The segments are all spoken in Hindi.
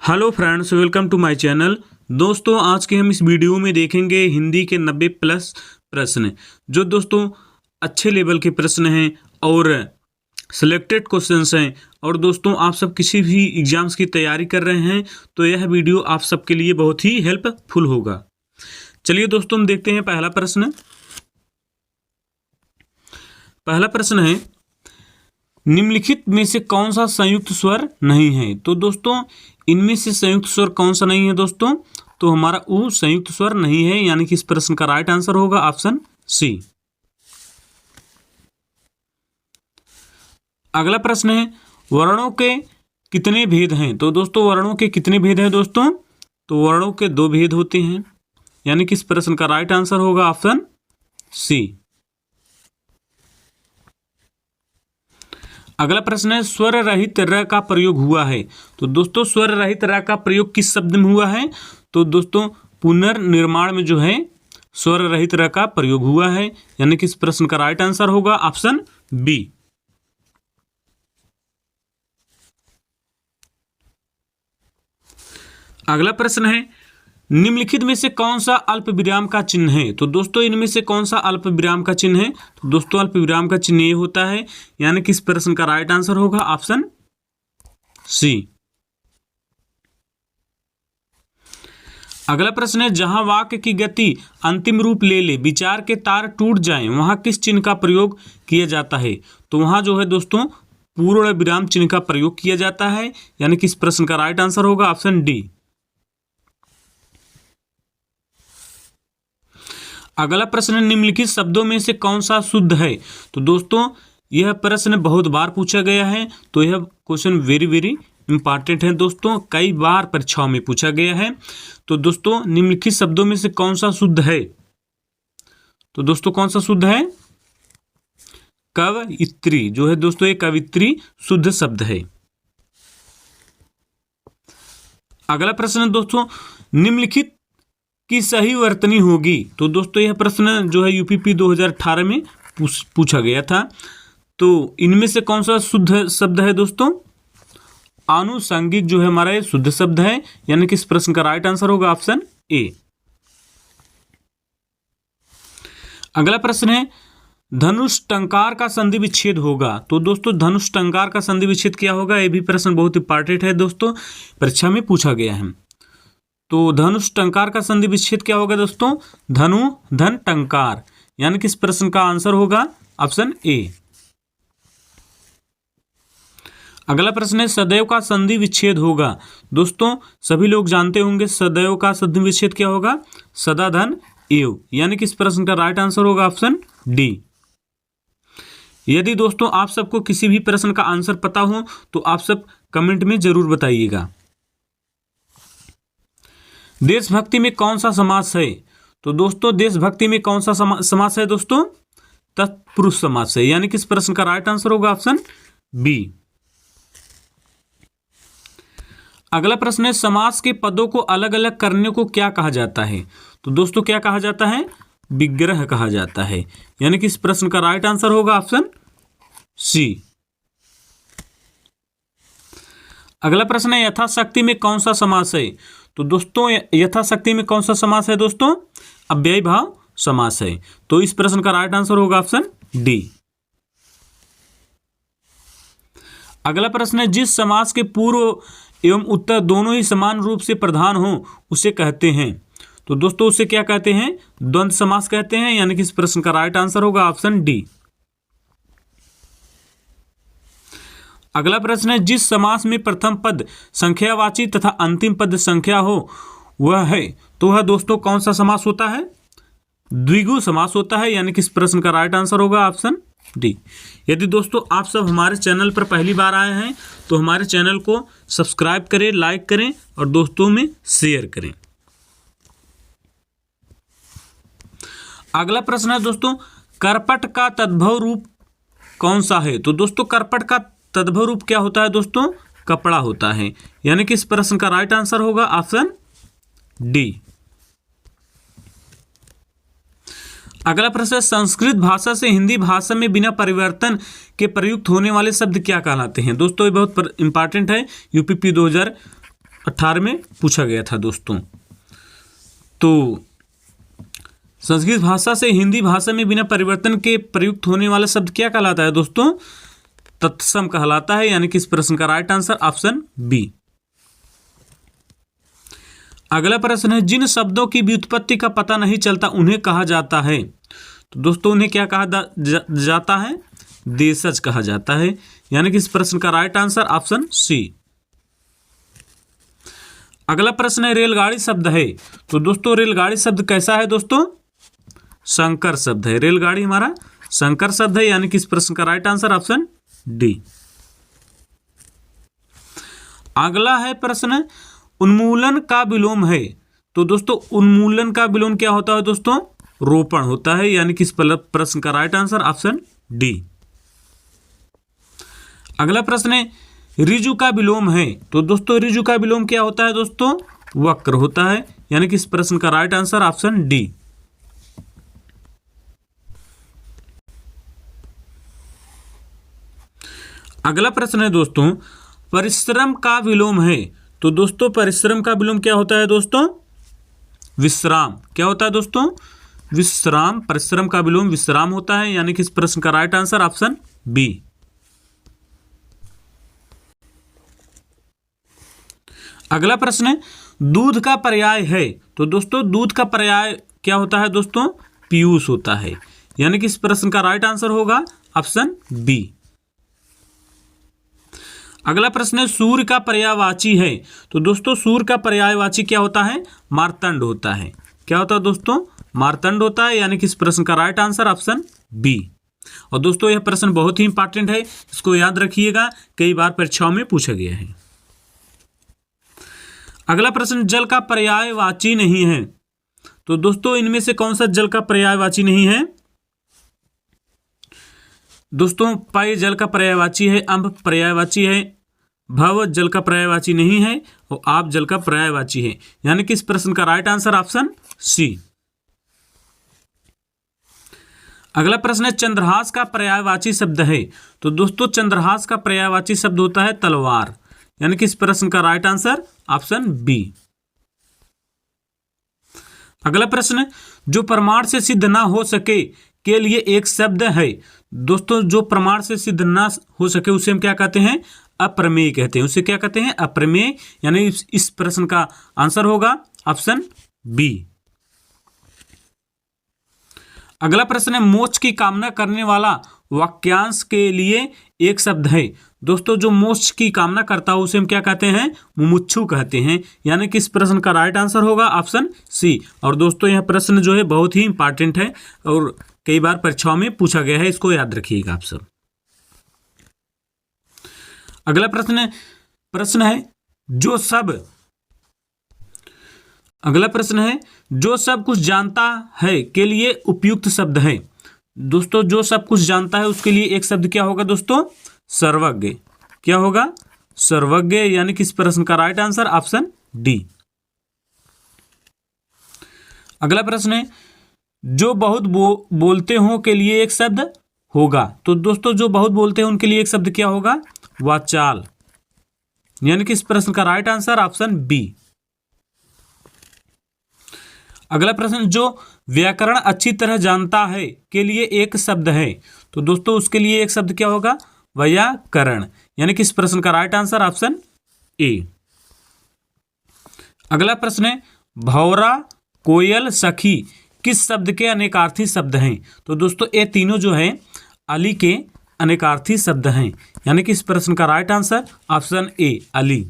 Hello friends, welcome to my channel. दोस्तों, आज के हम इस वीडियो में देखेंगे हिंदी के 90 प्लस प्रश्न, जो दोस्तों अच्छे लेवल के प्रश्न हैं और सिलेक्टेड क्वेश्चंस हैं। और दोस्तों, आप सब किसी भी एग्जाम्स की तैयारी कर रहे हैं तो यह वीडियो आप सबके लिए बहुत ही हेल्पफुल होगा। चलिए दोस्तों, हम देखते हैं पहला प्रश्न। पहला प्रश्न है, निम्नलिखित में से कौन सा संयुक्त स्वर नहीं है। तो दोस्तों, इनमें से संयुक्त स्वर कौन सा नहीं है दोस्तों? तो हमारा ऊ संयुक्त स्वर नहीं है, यानी कि इस प्रश्न का राइट आंसर होगा ऑप्शन सी। अगला प्रश्न है, वर्णों के कितने भेद हैं। तो दोस्तों, वर्णों के कितने भेद हैं दोस्तों? तो वर्णों के दो भेद होते हैं, यानी कि इस प्रश्न का राइट आंसर होगा ऑप्शन सी। अगला प्रश्न है, स्वर रहित र का प्रयोग हुआ है। तो दोस्तों, स्वर रहित र का प्रयोग किस शब्द में हुआ है? तो दोस्तों, पुनर्निर्माण में जो है स्वर रहित र का प्रयोग हुआ है, यानी कि इस प्रश्न का राइट आंसर होगा ऑप्शन बी। अगला प्रश्न है, निम्नलिखित में से कौन सा अल्प विराम का चिन्ह है। तो दोस्तों, इनमें से कौन सा अल्प विराम का चिन्ह है? तो दोस्तों, अल्प विराम का चिन्ह ये होता है, यानी कि इस प्रश्न का राइट आंसर होगा ऑप्शन सी। अगला प्रश्न है, जहां वाक्य की गति अंतिम रूप ले ले, विचार के तार टूट जाएं, वहां किस चिन्ह का प्रयोग किया जाता है? तो वहां जो है दोस्तों, पूर्ण विराम चिन्ह का प्रयोग किया जाता है, यानी कि इस प्रश्न का राइट आंसर होगा ऑप्शन डी। अगला प्रश्न, निम्नलिखित शब्दों में से कौन सा शुद्ध है। तो दोस्तों, यह प्रश्न बहुत बार पूछा गया है, तो यह क्वेश्चन वेरी इंपॉर्टेंट है दोस्तों, कई बार परीक्षाओं में पूछा गया है। तो दोस्तों, निम्नलिखित शब्दों में से कौन सा शुद्ध है? तो दोस्तों, कौन सा शुद्ध है? कवित्री जो है दोस्तों, ये कवित्री शुद्ध शब्द है। अगला प्रश्न दोस्तों, निम्नलिखित की सही वर्तनी होगी। तो दोस्तों, यह प्रश्न जो है यूपीपी 2018 में पूछा गया था। तो इनमें से कौन सा शुद्ध शब्द है दोस्तों? आनुषंगिक जो है हमारा ये शुद्ध शब्द है, यानी कि इस प्रश्न का राइट आंसर होगा ऑप्शन ए। अगला प्रश्न है, धनुष टंकार का संधि विच्छेद होगा। तो दोस्तों, धनुष टंकार का संधि विच्छेद क्या होगा? ये भी प्रश्न बहुत इंपॉर्टेंट है दोस्तों, परीक्षा में पूछा गया है। तो धनुष टंकार का संधि विच्छेद क्या होगा दोस्तों? धनु धन टंकार, यानी कि इस प्रश्न का आंसर होगा ऑप्शन ए। अगला प्रश्न है, सदैव का संधि विच्छेद होगा। दोस्तों, सभी लोग जानते होंगे सदैव का संधि विच्छेद क्या होगा? सदा धन एव, यानी कि इस प्रश्न का राइट आंसर होगा ऑप्शन डी। यदि दोस्तों आप सबको किसी भी प्रश्न का आंसर पता हो तो आप सब कमेंट में जरूर बताइएगा। देशभक्ति में कौन सा समास है? तो दोस्तों, देशभक्ति में कौन सा समास है दोस्तों? तत्पुरुष समास है, यानी कि इस प्रश्न का राइट आंसर होगा ऑप्शन बी। अगला प्रश्न है, समास के पदों को अलग अलग करने को क्या कहा जाता है? तो दोस्तों, क्या कहा जाता है? विग्रह कहा जाता है, यानी कि इस प्रश्न का राइट आंसर होगा ऑप्शन सी। अगला प्रश्न है, यथाशक्ति में कौन सा समास है? तो दोस्तों, यथाशक्ति में कौन सा समास है दोस्तों? अव्ययी भाव समास है, तो इस प्रश्न का राइट आंसर होगा ऑप्शन डी। अगला प्रश्न है, जिस समास के पूर्व एवं उत्तर दोनों ही समान रूप से प्रधान हो उसे कहते हैं। तो दोस्तों, उसे क्या कहते हैं? द्वंद्व समास कहते हैं, यानी कि इस प्रश्न का राइट आंसर होगा ऑप्शन डी। अगला प्रश्न है, जिस समास में प्रथम पद संख्यावाची तथा अंतिम पद संख्या हो वह है। तो वह दोस्तों कौन सा समास होता है? द्विगु समास होता है, यानी कि इस प्रश्न का राइट आंसर होगा ऑप्शन डी। यदि दोस्तों आप सब हमारे चैनल पर पहली बार आए हैं तो हमारे चैनल को सब्सक्राइब करें, लाइक करें और दोस्तों में शेयर करें। अगला प्रश्न है दोस्तों, करपट का तद्भव रूप कौन सा है? तो दोस्तों, करपट का तद्भव रूप क्या होता है दोस्तों? कपड़ा होता है, यानी कि इस प्रश्न का राइट आंसर होगा ऑप्शन डी। अगला प्रश्न है, संस्कृत भाषा से हिंदी भाषा में बिना परिवर्तन के प्रयुक्त होने वाले शब्द क्या कहलाते हैं? दोस्तों, ये बहुत इंपॉर्टेंट है, यूपीपी 18 में पूछा गया था दोस्तों। तो संस्कृत भाषा से हिंदी भाषा में बिना परिवर्तन के प्रयुक्त होने वाला शब्द क्या कहलाता है दोस्तों? तत्सम कहलाता है, यानी कि इस प्रश्न का राइट आंसर ऑप्शन बी। अगला प्रश्न है, जिन शब्दों की व्युत्पत्ति का पता नहीं चलता उन्हें कहा जाता है। तो दोस्तों उन्हें क्या कहा जाता है? देशज कहा जाता है, यानी कि इस प्रश्न का राइट आंसर ऑप्शन सी। अगला प्रश्न है, रेलगाड़ी शब्द है। तो दोस्तों रेलगाड़ी शब्द कैसा है दोस्तों? संकर शब्द है। रेलगाड़ी हमारा संकर शब्द है, यानी कि इस प्रश्न का राइट आंसर ऑप्शन डी। अगला है प्रश्न, उन्मूलन का विलोम है। तो दोस्तों उन्मूलन का विलोम क्या होता है दोस्तों? रोपण होता है, यानी कि इस प्रश्न का राइट आंसर ऑप्शन डी। अगला प्रश्न है, ऋजु का विलोम है। तो दोस्तों ऋजु का विलोम क्या होता है दोस्तों? वक्र होता है, यानी कि इस प्रश्न का राइट आंसर ऑप्शन डी। अगला प्रश्न है दोस्तों, परिश्रम का विलोम है। तो दोस्तों परिश्रम का विलोम क्या होता है दोस्तों? विश्राम। क्या होता है दोस्तों? विश्राम। परिश्रम का विलोम विश्राम होता है, यानी कि इस प्रश्न का राइट आंसर ऑप्शन बी। अगला प्रश्न है, दूध का पर्याय है। तो दोस्तों दूध का पर्याय क्या होता है दोस्तों? पीयूष होता है, यानी कि इस प्रश्न का राइट आंसर होगा ऑप्शन बी। अगला प्रश्न है, सूर्य का पर्यायवाची है। तो दोस्तों सूर्य का पर्यायवाची क्या होता है? मार्तंड होता है। क्या होता है दोस्तों? मार्तंड होता है, यानी कि इस प्रश्न का राइट आंसर ऑप्शन बी। और दोस्तों यह प्रश्न बहुत ही इंपॉर्टेंट है, इसको याद रखिएगा, कई बार परीक्षाओं में पूछा गया है। अगला प्रश्न, जल का पर्यायवाची नहीं है। तो दोस्तों इनमें से कौन सा जल का पर्यायवाची नहीं है? दोस्तों पाए जल का पर्यायवाची है, अम्ब पर्यायवाची है, भव जल का पर्यायवाची नहीं है, और आप जल का पर्यायवाची है, यानी कि इस प्रश्न का राइट आंसर ऑप्शन सी। अगला प्रश्न है, चंद्रहास का पर्यायवाची शब्द है। तो दोस्तों चंद्रहास का पर्यायवाची शब्द होता है तलवार, यानी कि इस प्रश्न का राइट आंसर ऑप्शन बी। अगला प्रश्न, जो प्रमाण से सिद्ध ना हो सके के लिए एक शब्द है। दोस्तों जो प्रमाण से सिद्ध ना हो सके उसे हम क्या कहते हैं? अप्रमेय कहते हैं। उसे क्या कहते हैं? अप्रमेय, यानी इस प्रश्न का आंसर होगा ऑप्शन बी। अगला प्रश्न है, मोक्ष की कामना करने वाला वाक्यांश के लिए एक शब्द है। दोस्तों जो मोक्ष की कामना करता है उसे हम क्या कहते हैं? मुमुक्षु कहते हैं, यानी कि इस प्रश्न का राइट आंसर होगा ऑप्शन सी। और दोस्तों यह प्रश्न जो है बहुत ही इंपॉर्टेंट है और कई बार परीक्षाओं में पूछा गया है, इसको याद रखिएगा आप सब। अगला प्रश्न है, जो सब कुछ जानता है के लिए उपयुक्त शब्द है। दोस्तों जो सब कुछ जानता है उसके लिए एक शब्द क्या होगा दोस्तों? सर्वज्ञ। क्या होगा? सर्वज्ञ, यानी कि इस प्रश्न का राइट आंसर ऑप्शन डी। अगला प्रश्न है, जो बहुत बोलते हो के लिए एक शब्द होगा। तो दोस्तों जो बहुत बोलते हैं उनके लिए एक शब्द क्या होगा? वाचाल, यानी कि इस प्रश्न का राइट आंसर ऑप्शन बी। अगला प्रश्न, जो व्याकरण अच्छी तरह जानता है के लिए एक शब्द है। तो दोस्तों उसके लिए एक शब्द क्या होगा? व्याकरण, यानी कि इस प्रश्न का राइट आंसर ऑप्शन ए। अगला प्रश्न है, भौरा, कोयल, सखी किस शब्द के अनेकार्थी शब्द हैं? तो दोस्तों ये तीनों जो है अली के अनेकार्थी शब्द हैं, यानी कि इस प्रश्न का right answer option A Ali.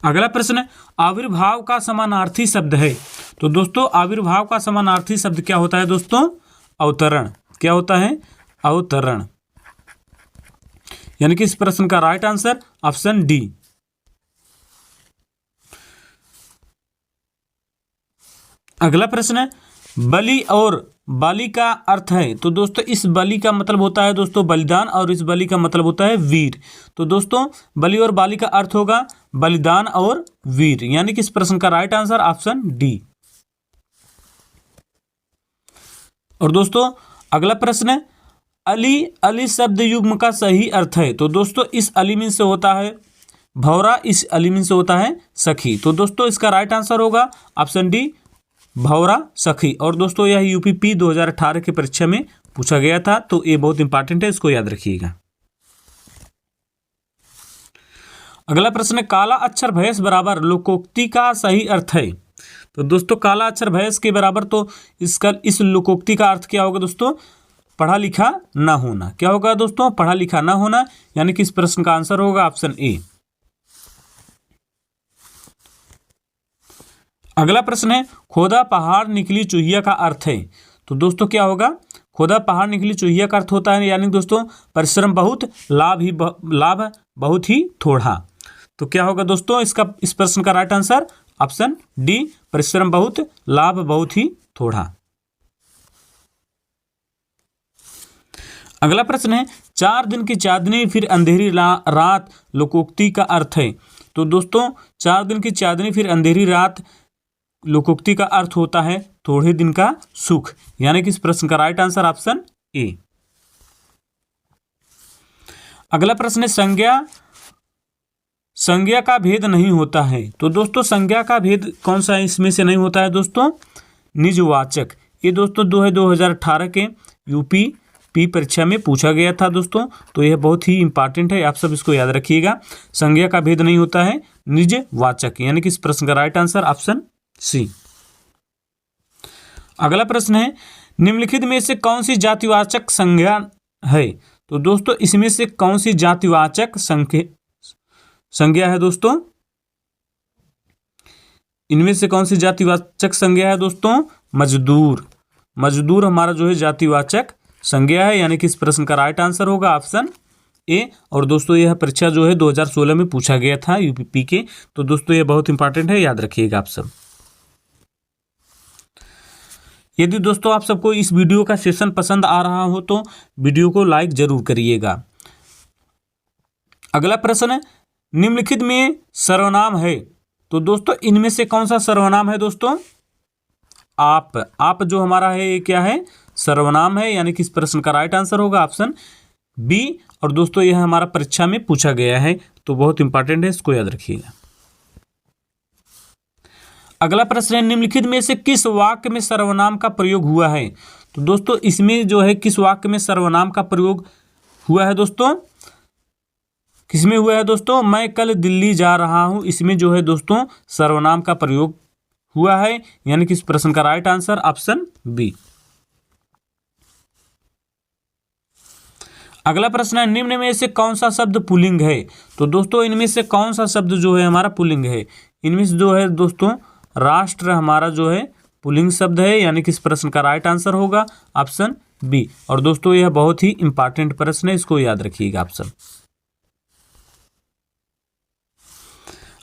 अगला प्रश्न, आविर्भाव का समानार्थी शब्द है। तो दोस्तों आविर्भाव का समानार्थी शब्द क्या होता है दोस्तों? अवतरण। क्या होता है? अवतरण, यानी कि इस प्रश्न का राइट आंसर ऑप्शन डी। अगला प्रश्न है, बलि और बाली का अर्थ है। तो दोस्तों इस बलि का मतलब होता है दोस्तों बलिदान, और इस बलि का मतलब होता है वीर। तो दोस्तों बलि और बाली का अर्थ होगा बलिदान और वीर, यानी कि इस प्रश्न का राइट आंसर ऑप्शन डी। और दोस्तों अगला प्रश्न, अली, अली शब्द युग्म का सही अर्थ है। तो दोस्तों इस अली मीन से होता है भौरा इस अलिमिन से होता है सखी। तो दोस्तों इसका राइट आंसर होगा ऑप्शन डी, भौरा सखी। और दोस्तों यह यूपीपी 2018 की परीक्षा में पूछा गया था, तो ये बहुत इंपॉर्टेंट है, इसको याद रखिएगा। अगला प्रश्न है, काला अक्षर भैंस बराबर लोकोक्ति का सही अर्थ है। तो दोस्तों काला अक्षर भैंस के बराबर, तो इसका इस लोकोक्ति का अर्थ क्या होगा दोस्तों? पढ़ा लिखा ना होना। क्या होगा दोस्तों? पढ़ा लिखा ना होना, यानी कि इस प्रश्न का आंसर होगा ऑप्शन ए। अगला प्रश्न है, खोदा पहाड़ निकली चूहिया का अर्थ है। तो दोस्तों क्या होगा? खोदा पहाड़ निकली चूहिया का अर्थ होता है, यानी दोस्तों परिश्रम बहुत, लाभ बहुत ही थोड़ा। तो क्या होगा दोस्तों इसका, इस प्रश्न का राइट आंसर ऑप्शन डी, परिश्रम बहुत, लाभ बहुत ही थोड़ा। अगला प्रश्न है, 4 दिन की चांदनी फिर अंधेरी रात लोकोक्ति का अर्थ है। तो दोस्तों 4 दिन की चांदनी फिर अंधेरी रात लोकोक्ति का अर्थ होता है थोड़े दिन का सुख, यानी कि इस प्रश्न का राइट आंसर ऑप्शन ए। अगला प्रश्न है, संज्ञा का भेद नहीं होता है। तो दोस्तों संज्ञा का भेद कौन सा इसमें से नहीं होता है दोस्तों? निजवाचक। ये दोस्तों 2018 के यूपीपी परीक्षा में पूछा गया था दोस्तों, तो यह बहुत ही इंपॉर्टेंट है, आप सब इसको याद रखिएगा। संज्ञा का भेद नहीं होता है निजवाचक, यानी कि इस प्रश्न का राइट आंसर ऑप्शन सी। अगला प्रश्न है, निम्नलिखित में से कौन सी जातिवाचक संज्ञा है। तो दोस्तों इसमें से कौन सी जातिवाचक संज्ञा है दोस्तों? इनमें से कौन सी जातिवाचक संज्ञा है दोस्तों? मजदूर। मजदूर हमारा जो है जातिवाचक संज्ञा है, यानी कि इस प्रश्न का राइट आंसर होगा ऑप्शन ए। और दोस्तों यह परीक्षा जो है 2016 में पूछा गया था यूपीपी के, तो दोस्तों यह बहुत इंपॉर्टेंट है, याद रखिएगा आप सब। यदि दोस्तों आप सबको इस वीडियो का सेशन पसंद आ रहा हो तो वीडियो को लाइक जरूर करिएगा। अगला प्रश्न है, निम्नलिखित में सर्वनाम है। तो दोस्तों इनमें से कौन सा सर्वनाम है दोस्तों? आप जो हमारा है ये क्या है? सर्वनाम है, यानी कि इस प्रश्न का राइट आंसर होगा ऑप्शन बी। और दोस्तों यह हमारा परीक्षा में पूछा गया है, तो बहुत इंपॉर्टेंट है, इसको याद रखिएगा। अगला प्रश्न है, निम्नलिखित में से किस वाक्य में सर्वनाम का प्रयोग हुआ है। तो दोस्तों इसमें जो है किस वाक्य में सर्वनाम का प्रयोग हुआ है दोस्तों? किसमें हुआ है दोस्तों? मैं कल दिल्ली जा रहा हूं, इसमें जो है दोस्तों सर्वनाम का प्रयोग हुआ है, यानी कि इस प्रश्न का राइट आंसर ऑप्शन बी। अगला प्रश्न है, निम्न में से कौन सा शब्द पुल्लिंग है। तो दोस्तों इनमें से कौन सा शब्द जो है हमारा पुल्लिंग है? इनमें से जो है दोस्तों राष्ट्र हमारा जो है पुल्लिंग शब्द है, यानी कि इस प्रश्न का राइट आंसर होगा ऑप्शन बी। और दोस्तों यह बहुत ही इंपॉर्टेंट प्रश्न है, इसको याद रखिएगा आप सब।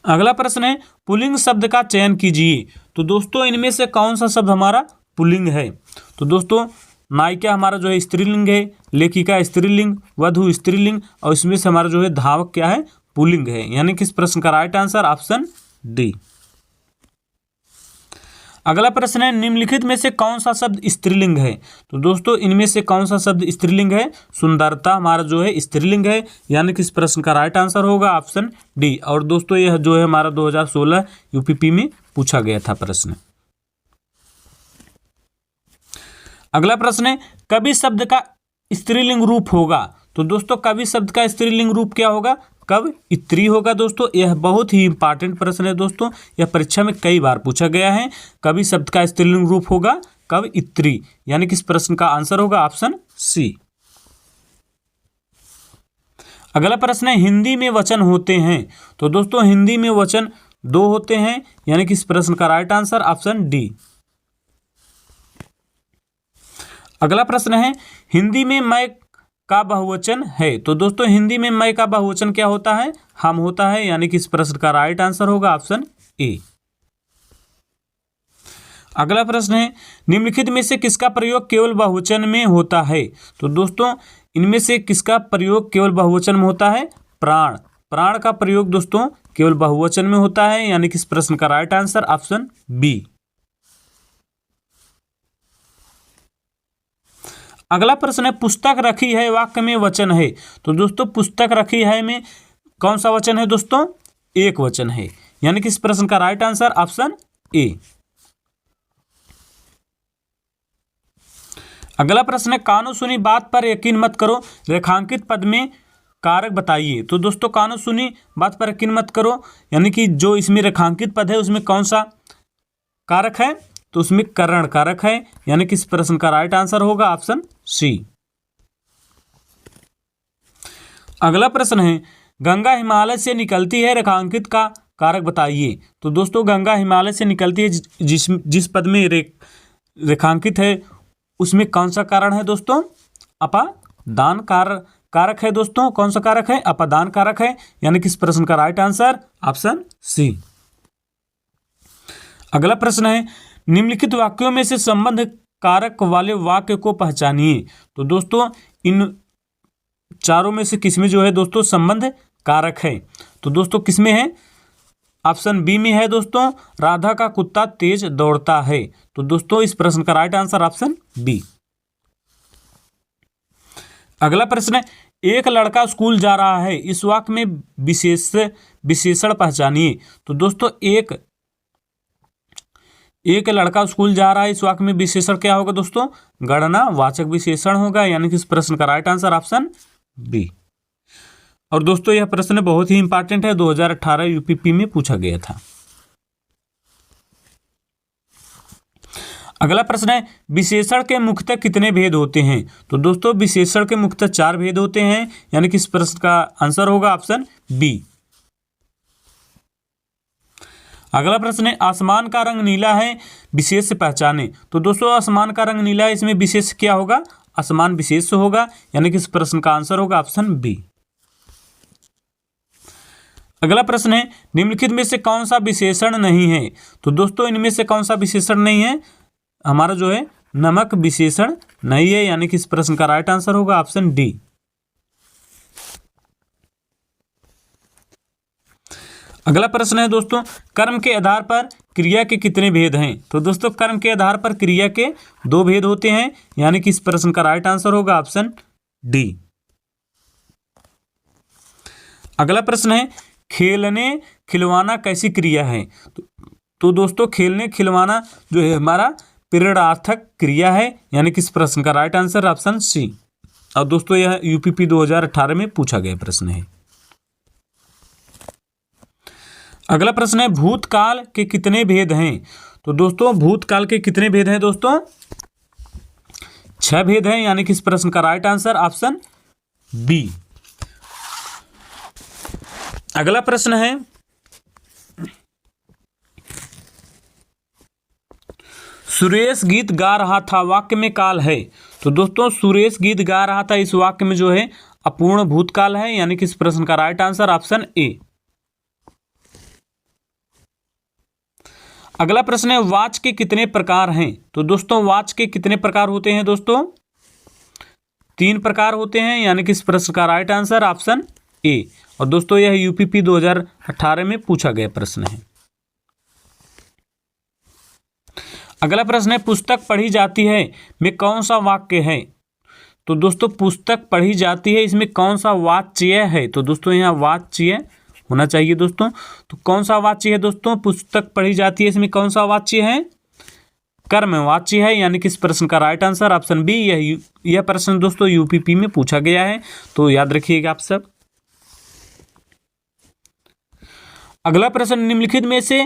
अगला प्रश्न है, पुल्लिंग शब्द का चयन कीजिए। तो दोस्तों इनमें से कौन सा शब्द हमारा पुल्लिंग है? तो दोस्तों नायिका हमारा जो है स्त्रीलिंग है, लेखिका स्त्रीलिंग, वधु स्त्रीलिंग, और इसमें से हमारा जो है धावक क्या है? पुल्लिंग है, यानी कि इस प्रश्न का राइट आंसर ऑप्शन डी। अगला प्रश्न है, निम्नलिखित में से कौन सा शब्द स्त्रीलिंग है। तो दोस्तों इनमें से कौन सा शब्द स्त्रीलिंग है? सुंदरता हमारा जो है स्त्रीलिंग है, यानी कि इस प्रश्न का राइट आंसर होगा ऑप्शन डी। और दोस्तों यह जो है हमारा 2016 यूपीपी में पूछा गया था प्रश्न। अगला प्रश्न है, कवि शब्द का स्त्रीलिंग रूप होगा। तो दोस्तों कवि शब्द का स्त्रीलिंग रूप क्या होगा? कवयित्री होगा दोस्तों। यह बहुत ही इंपॉर्टेंट प्रश्न है दोस्तों, यह परीक्षा में कई बार पूछा गया है। कवि शब्द का स्त्रीलिंग रूप होगा कवयित्री, यानी कि इस प्रश्न का आंसर होगा ऑप्शन सी। अगला प्रश्न है, हिंदी में वचन होते हैं। तो दोस्तों हिंदी में वचन 2 होते हैं, यानी कि इस प्रश्न का राइट आंसर ऑप्शन डी। अगला प्रश्न है, हिंदी में मैं का बहुवचन है। तो दोस्तों हिंदी में मैं का बहुवचन क्या होता है? हम होता है, यानी कि इस प्रश्न का राइट आंसर होगा ऑप्शन ए। अगला प्रश्न है, निम्नलिखित में से किसका प्रयोग केवल बहुवचन में होता है। तो दोस्तों इनमें से किसका प्रयोग केवल बहुवचन में होता है? प्राण। प्राण का प्रयोग दोस्तों केवल बहुवचन में होता है, यानी कि इस प्रश्न का राइट आंसर ऑप्शन बी। अगला प्रश्न है, पुस्तक रखी है वाक्य में वचन है। तो दोस्तों पुस्तक रखी है में कौन सा वचन है दोस्तों? एक वचन है, यानी कि इस प्रश्न का राइट आंसर ऑप्शन ए। अगला प्रश्न है, कानो सुनी बात पर यकीन मत करो, रेखांकित पद में कारक बताइए। तो दोस्तों कानो सुनी बात पर यकीन मत करो, यानी कि जो इसमें रेखांकित पद है उसमें कौन सा कारक है, तो उसमें करण कारक है, यानी कि इस प्रश्न का राइट आंसर होगा ऑप्शन सी। अगला प्रश्न है, गंगा हिमालय से निकलती है, रेखांकित का कारक बताइए। तो दोस्तों गंगा हिमालय से निकलती है, जिस पद में रेखांकित है उसमें कौन सा कारण है दोस्तों, अपादान कारक है दोस्तों। कौन सा कारक है, अपादान कारक है, यानी कि इस प्रश्न का राइट आंसर ऑप्शन सी। अगला प्रश्न है, निम्नलिखित वाक्यों में से संबंध कारक वाले वाक्य को पहचानिए। तो दोस्तों इन चारों में से किसमें जो है दोस्तों संबंध कारक है, तो दोस्तों किसमें है, ऑप्शन बी में है दोस्तों, राधा का कुत्ता तेज दौड़ता है। तो दोस्तों इस प्रश्न का राइट आंसर ऑप्शन बी। अगला प्रश्न है, एक लड़का स्कूल जा रहा है, इस वाक्य में विशेषण पहचानिए। तो दोस्तों एक लड़का स्कूल जा रहा है, इस वाक्य में विशेषण क्या होगा दोस्तों, गणना वाचक विशेषण होगा, यानी कि इस प्रश्न का राइट आंसर ऑप्शन बी। और दोस्तों यह प्रश्न बहुत ही इंपॉर्टेंट है, 2018 यूपीपी में पूछा गया था। अगला प्रश्न है, विशेषण के मुख्यतः कितने भेद होते हैं। तो दोस्तों विशेषण के मुख्यतः 4 भेद होते हैं, यानी कि इस प्रश्न का आंसर होगा ऑप्शन बी। अगला प्रश्न है, आसमान का रंग नीला है, विशेष से पहचाने। तो दोस्तों आसमान का रंग नीला है, इसमें विशेष क्या होगा, आसमान विशेष होगा, यानी कि इस प्रश्न का आंसर होगा ऑप्शन बी। अगला प्रश्न है, निम्नलिखित में से कौन सा विशेषण नहीं है। तो दोस्तों इनमें से कौन सा विशेषण नहीं है, हमारा जो है नमक विशेषण नहीं है, यानी कि इस प्रश्न का राइट आंसर होगा ऑप्शन डी। अगला प्रश्न है दोस्तों, कर्म के आधार पर क्रिया के कितने भेद हैं। तो दोस्तों कर्म के आधार पर क्रिया के 2 भेद होते हैं, यानी कि इस प्रश्न का राइट आंसर होगा ऑप्शन डी। अगला प्रश्न है, खेलने खिलवाना कैसी क्रिया है। तो दोस्तों खेलने खिलवाना जो है हमारा प्रेरणार्थक क्रिया है, यानी कि इस प्रश्न का राइट आंसर ऑप्शन सी। और दोस्तों यह यूपीपी 2018 में पूछा गया प्रश्न है। अगला प्रश्न है, भूतकाल के कितने भेद हैं। तो दोस्तों भूतकाल के कितने भेद हैं दोस्तों, 6 भेद हैं, यानी कि इस प्रश्न का राइट आंसर ऑप्शन बी। अगला प्रश्न है, सुरेश गीत गा रहा था, वाक्य में काल है। तो दोस्तों सुरेश गीत गा रहा था, इस वाक्य में जो है अपूर्ण भूतकाल है, यानी कि इस प्रश्न का राइट आंसर ऑप्शन ए। अगला प्रश्न है, वाच के कितने प्रकार हैं। तो दोस्तों वाच के कितने प्रकार होते हैं दोस्तों, 3 प्रकार होते हैं, यानी कि इस प्रश्न का राइट आंसर ऑप्शन ए। और दोस्तों यह यूपीपी 2018 में पूछा गया प्रश्न है। अगला प्रश्न है, पुस्तक पढ़ी जाती है में कौन सा वाक्य है। तो दोस्तों पुस्तक पढ़ी जाती है, इसमें कौन सा वाच्य है। तो दोस्तों यहाँ वाच्य होना चाहिए दोस्तों। तो कौन सा वाच्य है दोस्तों, पुस्तक पढ़ी जाती है, इसमें कौन सा वाच्य है, कर्मवाच्य है, यानी कि इस प्रश्न का राइट आंसर ऑप्शन बी। यह प्रश्न दोस्तों यूपीपी में पूछा गया है, तो याद रखिएगा आप सब। अगला प्रश्न, निम्नलिखित में से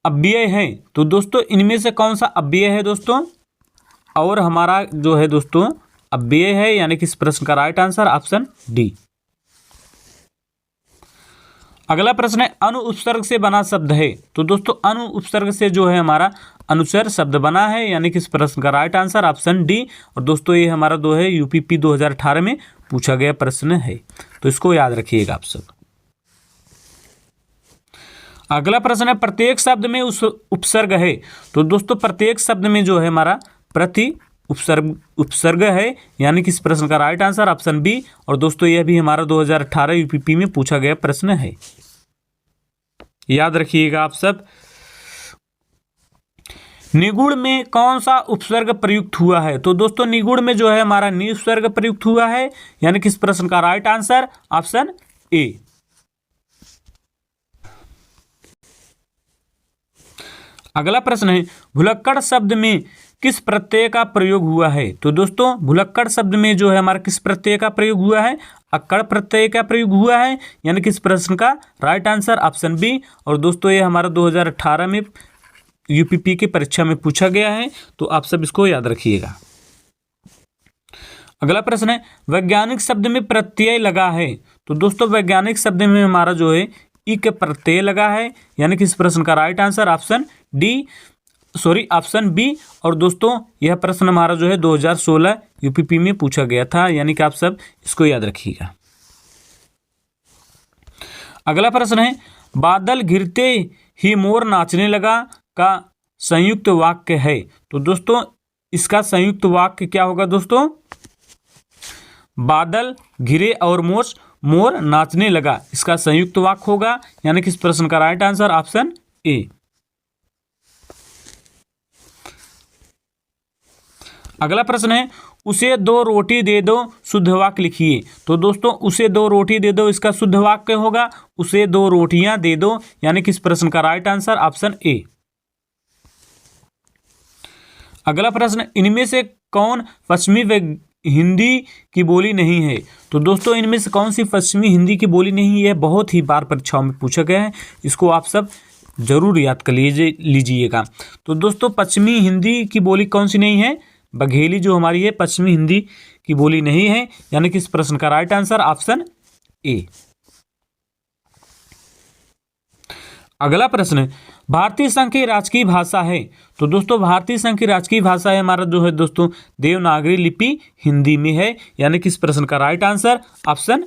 अव्यय है। तो दोस्तों इनमें से कौन सा अव्यय है दोस्तों, और हमारा जो है दोस्तों अव्यय है, यानी कि इस प्रश्न का राइट आंसर ऑप्शन डी। अगला प्रश्न है, अनु उपसर्ग से बना शब्द है। तो दोस्तों अनु उपसर्ग से जो है हमारा अनुचर शब्द बना है, यानी कि इस प्रश्न का राइट आंसर ऑप्शन डी। और दोस्तों ये हमारा जो है यूपीपी 2018 में पूछा गया प्रश्न है, तो इसको याद रखिएगा आप सब। अगला प्रश्न है, प्रत्येक शब्द में उस उपसर्ग है। तो दोस्तों प्रत्येक शब्द में जो है हमारा प्रति उपसर्ग है, यानी कि इस प्रश्न का राइट आंसर ऑप्शन बी। और दोस्तों यह भी हमारा 2018 यूपीपी में पूछा गया प्रश्न है, याद रखिएगा आप सब। निगुण में कौन सा उपसर्ग प्रयुक्त हुआ है। तो दोस्तों निगुण में जो है हमारा नि उपसर्ग प्रयुक्त हुआ है, यानी कि इस प्रश्न का राइट आंसर ऑप्शन ए। अगला प्रश्न है भुलक्कड़ शब्द में किस प्रत्यय का प्रयोग हुआ है। तो दोस्तों भुलक्कड़ शब्द में जो है हमारा किस प्रत्यय का प्रयोग हुआ है, अक्कड़ प्रत्यय का प्रयोग हुआ है, यानी किस प्रश्न का राइट आंसर ऑप्शन बी। और दोस्तों ये हमारा 2018 में यूपीपी की परीक्षा में पूछा गया है, तो आप सब इसको याद रखिएगा। अगला प्रश्न है वैज्ञानिक शब्द में प्रत्यय लगा है। तो दोस्तों वैज्ञानिक शब्द में हमारा जो है ई के प्रत्यय लगा है, यानी कि इस प्रश्न का राइट आंसर ऑप्शन बी। और दोस्तों यह प्रश्न हमारा जो है 2016 यूपीपी में पूछा गया था, यानी कि आप सब इसको याद रखिएगा। अगला प्रश्न है बादल घिरते ही मोर नाचने लगा का संयुक्त वाक्य है। तो दोस्तों इसका संयुक्त वाक्य क्या होगा दोस्तों, बादल घिरे और मोर नाचने लगा, इसका संयुक्त वाक्य होगा, यानी कि इस प्रश्न का राइट आंसर ऑप्शन ए। अगला प्रश्न है उसे 2 रोटी दे दो शुद्ध वाक्य लिखिए। तो दोस्तों उसे 2 रोटी दे दो, इसका शुद्ध वाक्य होगा उसे 2 रोटियां दे दो, यानी कि इस प्रश्न का राइट आंसर ऑप्शन ए। अगला प्रश्न इनमें से कौन पश्चिमी हिंदी की बोली नहीं है। तो दोस्तों इनमें से कौन सी पश्चिमी हिंदी की बोली नहीं है, बहुत ही बार परीक्षाओं में पूछा गया है, इसको आप सब जरूर याद कर लीजिएगा। तो दोस्तों पश्चिमी हिंदी की बोली कौन सी नहीं है, बघेली जो हमारी है पश्चिमी हिंदी की बोली नहीं है, यानी कि इस प्रश्न का राइट आंसर ऑप्शन ए। अगला प्रश्न भारतीय संघ की राजकीय भाषा है। तो दोस्तों भारतीय संघ की राजकीय भाषा है हमारा जो है दोस्तों देवनागरी लिपि हिंदी में है, यानी कि इस प्रश्न का राइट आंसर ऑप्शन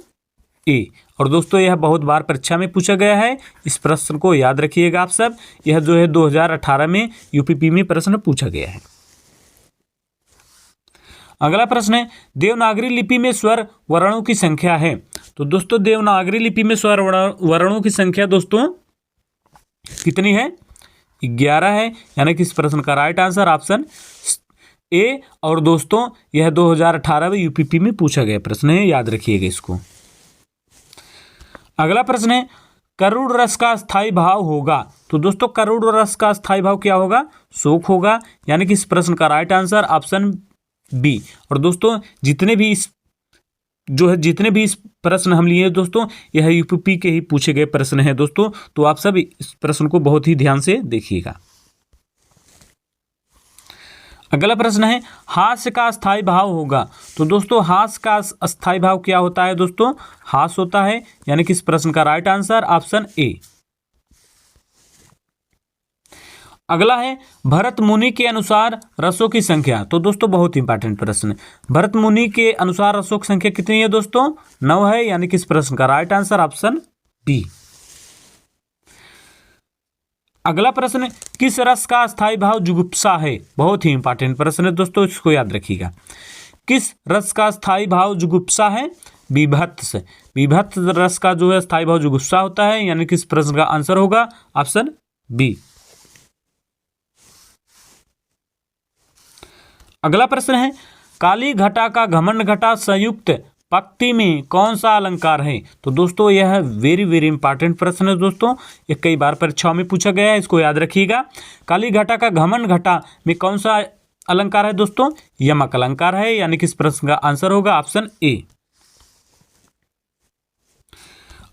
ए। और दोस्तों यह बहुत बार परीक्षा में पूछा गया है, इस प्रश्न को याद रखिएगा आप सब, यह जो है 2018 में यूपीपी में प्रश्न पूछा गया है। अगला प्रश्न है देवनागरी लिपि में स्वर वर्णों की संख्या है। तो दोस्तों देवनागरी लिपि में स्वर वर्णों की संख्या दोस्तों कितनी है, 11 है, यानी कि इस प्रश्न का राइट आंसर ऑप्शन ए। और दोस्तों यह 2018 में यूपीपी में पूछा गया प्रश्न है, याद रखिएगा इसको। अगला प्रश्न है करुण रस का स्थायी भाव होगा। तो दोस्तों करुण रस का स्थायी भाव क्या होगा, शोक होगा, यानी कि इस प्रश्न का राइट आंसर ऑप्शन बी। और दोस्तों जितने भी इस प्रश्न हम लिए दोस्तों यह यूपीपी के ही पूछे गए प्रश्न हैं दोस्तों, तो आप सब इस प्रश्न को बहुत ही ध्यान से देखिएगा। अगला प्रश्न है हास्य का स्थायी भाव होगा। तो दोस्तों हास्य का स्थायी भाव क्या होता है दोस्तों, हास होता है, यानी कि इस प्रश्न का राइट आंसर ऑप्शन ए। अगला है भरत मुनि के अनुसार रसों की संख्या। तो दोस्तों बहुत इंपॉर्टेंट प्रश्न है, भरत मुनि के अनुसार रसों की संख्या कितनी है दोस्तों, 9 है, यानी कि इस प्रश्न का राइट आंसर ऑप्शन बी। अगला प्रश्न किस रस का स्थायी भाव जुगुप्सा है। बहुत ही इंपॉर्टेंट प्रश्न है दोस्तों, इसको याद रखिएगा। किस रस का स्थायी भाव जुगुप्सा है, विभत्स। विभत्स रस का जो है स्थायी भाव जुगुप्सा होता है, यानी कि इस प्रश्न का आंसर होगा ऑप्शन बी। अगला प्रश्न है काली घटा का घमंड घटा संयुक्त पंक्ति में कौन सा अलंकार है। तो दोस्तों यह वेरी वेरी इंपॉर्टेंट प्रश्न है दोस्तों, ये कई बार परीक्षाओं में पूछा गया है, इसको याद रखिएगा। काली घटा का घमंड घटा में कौन सा अलंकार है दोस्तों, यमक अलंकार है, यानी कि इस प्रश्न का आंसर होगा ऑप्शन ए।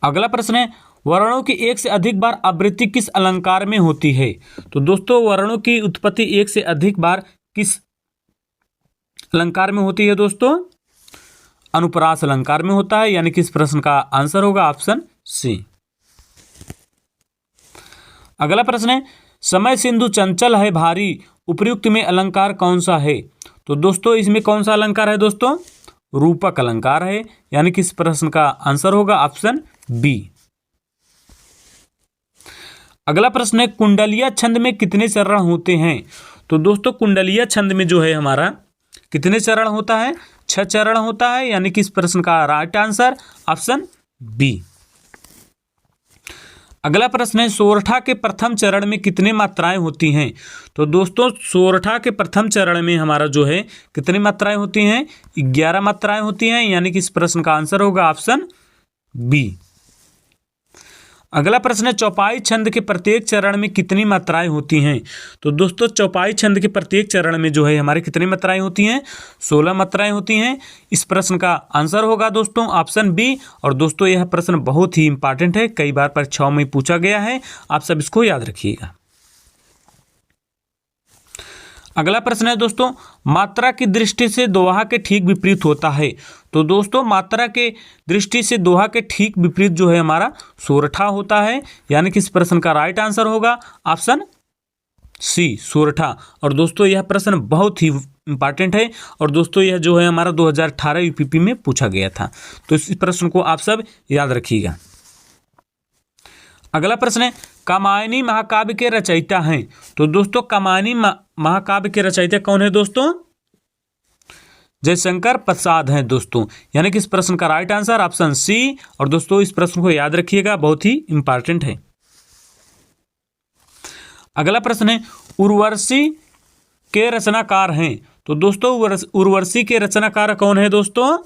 अगला प्रश्न है वर्णों की एक से अधिक बार आवृत्ति किस अलंकार में होती है। तो दोस्तों वर्णों की उत्पत्ति एक से अधिक बार किस अलंकार में होती है दोस्तों, अनुप्रास अलंकार में होता है, यानी कि इस प्रश्न का आंसर होगा ऑप्शन सी। अगला प्रश्न है समय सिंधु चंचल है भारी उपयुक्त में अलंकार कौन सा है। तो दोस्तों इसमें कौन सा अलंकार है दोस्तों, रूपक अलंकार है, यानी कि इस प्रश्न का आंसर होगा ऑप्शन बी। अगला प्रश्न है कुंडलिया छंद में कितने चरण होते हैं। तो दोस्तों कुंडलिया छंद में जो है हमारा कितने चरण होता है, 6 चरण होता है, यानी कि इस प्रश्न का राइट आंसर ऑप्शन बी। अगला प्रश्न है सोरठा के प्रथम चरण में कितने मात्राएं होती हैं। तो दोस्तों सोरठा के प्रथम चरण में हमारा जो है कितनी मात्राएं होती हैं, 11 मात्राएं होती हैं, यानी कि इस प्रश्न का आंसर होगा ऑप्शन बी। अगला प्रश्न है चौपाई छंद के प्रत्येक चरण में कितनी मात्राएं होती हैं। तो दोस्तों चौपाई छंद के प्रत्येक चरण में जो है हमारे कितनी मात्राएं होती हैं, 16 मात्राएं होती हैं। इस प्रश्न का आंसर होगा दोस्तों ऑप्शन बी। और दोस्तों यह प्रश्न बहुत ही इंपॉर्टेंट है, कई बार परीक्षाओं में पूछा गया है, आप सब इसको याद रखिएगा। अगला प्रश्न है दोस्तों मात्रा की दृष्टि से दोहा के ठीक विपरीत होता है। तो दोस्तों मात्रा के दृष्टि से दोहा के ठीक विपरीत जो है हमारा सोरठा होता है, यानी कि इस प्रश्न का राइट आंसर होगा ऑप्शन सी सोरठा। और दोस्तों यह प्रश्न बहुत ही इंपॉर्टेंट है और दोस्तों यह जो है हमारा 2018 यूपीपी में पूछा गया था, तो इस प्रश्न को आप सब याद रखिएगा। अगला प्रश्न है कामायनी महाकाव्य के रचयिता हैं। तो दोस्तों कामायनी महाकाव्य के रचयिता कौन है दोस्तों, जयशंकर प्रसाद हैं दोस्तों, यानी कि इस प्रश्न का राइट आंसर ऑप्शन सी। और दोस्तों इस प्रश्न को याद रखिएगा, बहुत ही इंपॉर्टेंट है। अगला प्रश्न है उर्वशी के रचनाकार हैं। तो दोस्तों उर्वशी के रचनाकार कौन है दोस्तों,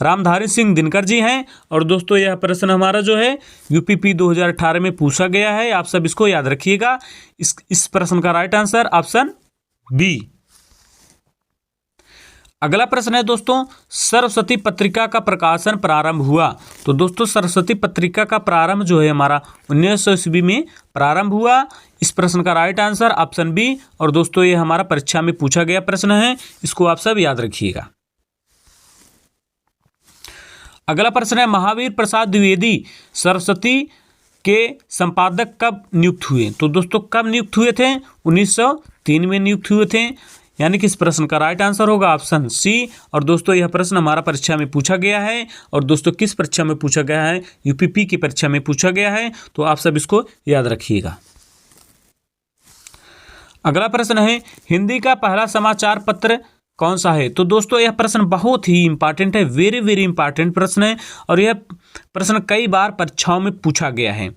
रामधारी सिंह दिनकर जी हैं। और दोस्तों यह प्रश्न हमारा जो है यूपीपी 2018 में पूछा गया है, आप सब इसको याद रखिएगा। इस प्रश्न का राइट आंसर ऑप्शन बी। अगला प्रश्न है दोस्तों सरस्वती पत्रिका का प्रकाशन प्रारंभ हुआ। तो दोस्तों सरस्वती पत्रिका का प्रारंभ जो है हमारा 1900 ईस्वी में प्रारंभ हुआ। इस प्रश्न का राइट आंसर ऑप्शन बी। और दोस्तों ये हमारा परीक्षा में पूछा गया प्रश्न है, इसको आप सब याद रखिएगा। अगला प्रश्न है महावीर प्रसाद द्विवेदी सरस्वती के संपादक कब नियुक्त हुए। तो दोस्तों कब नियुक्त हुए थे, 1903 में नियुक्त हुए थे, यानी कि इस प्रश्न का राइट आंसर होगा ऑप्शन सी। और दोस्तों यह प्रश्न हमारा परीक्षा में पूछा गया है। और दोस्तों किस परीक्षा में पूछा गया है, यूपीपी की परीक्षा में पूछा गया है, तो आप सब इसको याद रखिएगा। अगला प्रश्न है हिंदी का पहला समाचार पत्र कौन सा है। तो दोस्तों यह प्रश्न बहुत ही इंपॉर्टेंट है, वेरी वेरी इंपॉर्टेंट प्रश्न है और यह प्रश्न कई बार परीक्षाओं में पूछा गया है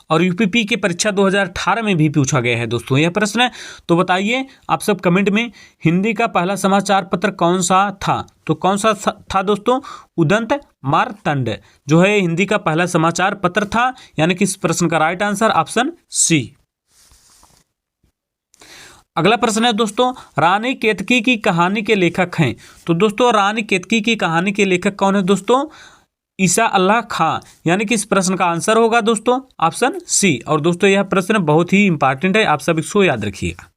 और यूपीपी की परीक्षा 2018 में भी पूछा गया है दोस्तों यह प्रश्न है। तो बताइए आप सब कमेंट में, हिंदी का पहला समाचार पत्र कौन सा था। तो कौन सा था दोस्तों, उदंत मार्तंड जो है हिंदी का पहला समाचार पत्र था, यानी कि इस प्रश्न का राइट आंसर ऑप्शन सी। अगला प्रश्न है दोस्तों रानी केतकी की कहानी के लेखक हैं। तो दोस्तों रानी केतकी की कहानी के लेखक कौन है दोस्तों, ईसा अल्लाह खां, यानी कि इस प्रश्न का आंसर होगा दोस्तों ऑप्शन सी। और दोस्तों यह प्रश्न बहुत ही इंपॉर्टेंट है, आप सब इसको याद रखिएगा।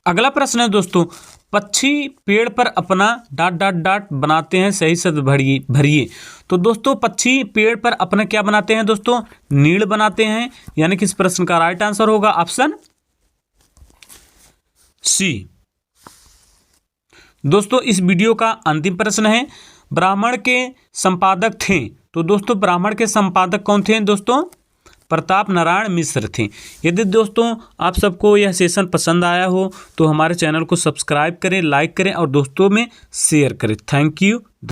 अगला प्रश्न है दोस्तों पक्षी पेड़ पर अपना ... बनाते हैं, सही शब्द भरिए। तो दोस्तों पक्षी पेड़ पर अपना क्या बनाते हैं दोस्तों, नीड़ बनाते हैं, यानी कि इस प्रश्न का राइट आंसर होगा ऑप्शन सी। दोस्तों इस वीडियो का अंतिम प्रश्न है ब्राह्मण के संपादक थे। तो दोस्तों ब्राह्मण के संपादक कौन थे दोस्तों, प्रताप नारायण मिश्र थे। यदि दोस्तों आप सबको यह सेशन पसंद आया हो तो हमारे चैनल को सब्सक्राइब करें, लाइक करें और दोस्तों में शेयर करें। Thank you.